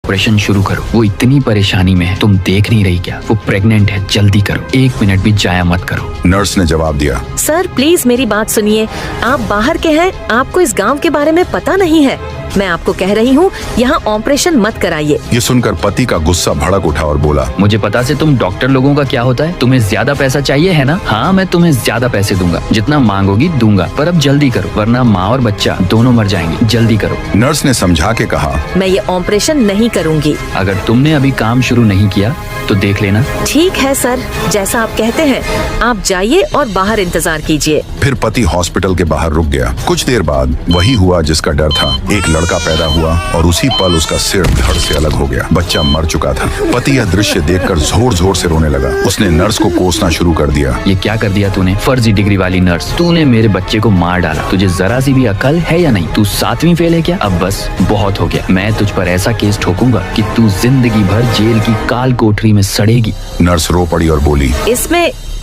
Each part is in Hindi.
ऑपरेशन शुरू करो। वो इतनी परेशानी में है, तुम देख नहीं रही क्या? वो प्रेग्नेंट है, जल्दी करो, 1 मिनट भी जाया मत करो। नर्स ने जवाब दिया। सर प्लीज मेरी बात सुनिए, आप बाहर के हैं, आपको इस गांव के बारे में पता नहीं है। मैं आपको कह रही हूँ यहाँ ऑपरेशन मत कराइए। ये सुनकर पति का गुस्सा भड़क उठा और बोला, मुझे पता से तुम डॉक्टर लोगों का क्या होता है। तुम्हें ज्यादा पैसा चाहिए है ना? हाँ, मैं तुम्हें ज्यादा पैसे दूंगा, जितना मांगोगी दूंगा, पर अब जल्दी करो वरना माँ और बच्चा दोनों मर जाएंगे। जल्दी करो। नर्स ने समझा के कहा, मैं ये ऑपरेशन नहीं करूँगी। अगर तुमने अभी काम शुरू नहीं किया तो देख लेना। ठीक है सर, जैसा आप कहते हैं, आप जाइए और बाहर इंतजार कीजिए। फिर पति हॉस्पिटल के बाहर रुक गया। कुछ देर बाद वही हुआ जिसका डर था। एक लड़का पैदा हुआ और उसी पल उसका सिर धड़ से अलग हो गया। बच्चा मर चुका था। पति यह दृश्य देखकर जोर जोर से रोने लगा। उसने नर्स को कोसना शुरू कर दिया। ये क्या कर दिया तूने, फर्जी डिग्री वाली नर्स? तूने मेरे बच्चे को मार डाला। तुझे जरा सी भी अकल है या नहीं? तू 7वीं फेल है क्या? अब बस बहुत हो गया। मैं तुझ पर ऐसा केस ठोकूंगा कि तू जिंदगी भर जेल की काल कोठरी में सड़ेगी। नर्स रो पड़ी और बोली,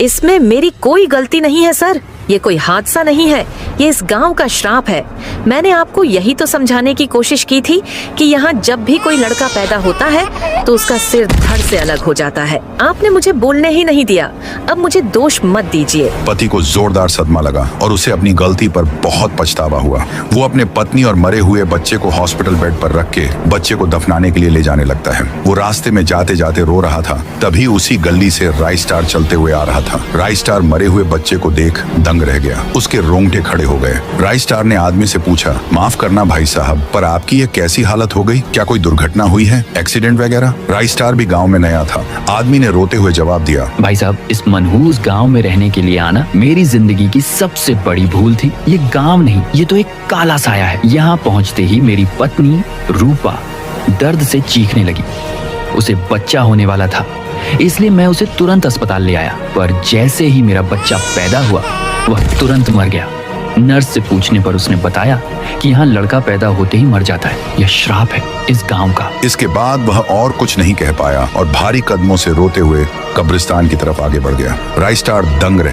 इसमें मेरी कोई गलती नहीं है सर। ये कोई हादसा नहीं है, ये इस गांव का श्राप है। मैंने आपको यही तो समझाने की कोशिश की थी कि यहाँ जब भी कोई लड़का पैदा होता है तो उसका सिर धड़ से अलग हो जाता है। आपने मुझे बोलने ही नहीं दिया। अब मुझे दोष मत दीजिए। पति को जोरदार सदमा लगा और उसे अपनी गलती पर बहुत पछतावा हुआ। वो अपने पत्नी और मरे हुए बच्चे को हॉस्पिटल बेड पर रख के बच्चे को दफनाने के लिए ले जाने लगता है। वो रास्ते में जाते जाते रो रहा था। तभी उसी गली से राइस स्टार चलते हुए आ रहा था। राइस स्टार मरे हुए बच्चे को देख दंग रह गया। उसके रोंगटे खड़े हो गए। राइस स्टार ने आदमी से पूछा, माफ करना भाई साहब, पर आपकी ये कैसी हालत हो गई? क्या कोई दुर्घटना हुई है, एक्सीडेंट वगैरह? राइस स्टार भी गांव में नया था। आदमी ने रोते हुए जवाब दिया, भाई साहब, इस मनहूस गांव में रहने के लिए आना मेरी जिंदगी की सबसे बड़ी भूल थी। ये गांव नहीं, ये तो एक काला साया है। यहाँ पहुँचते ही मेरी पत्नी रूपा दर्द से चीखने लगी। उसे बच्चा होने वाला था, इसलिए मैं उसे तुरंत अस्पताल ले आया। पर जैसे ही मेरा बच्चा पैदा हुआ वह तुरंत मर गया। नर्स से पूछने पर उसने बताया कि यहाँ लड़का पैदा होते ही मर जाता है। यह श्राप है इस गांव का। इसके बाद वह और कुछ नहीं कह पाया और भारी कदमों से रोते हुए कब्रिस्तान की तरफ आगे बढ़ गया। राइस स्टार दंग रह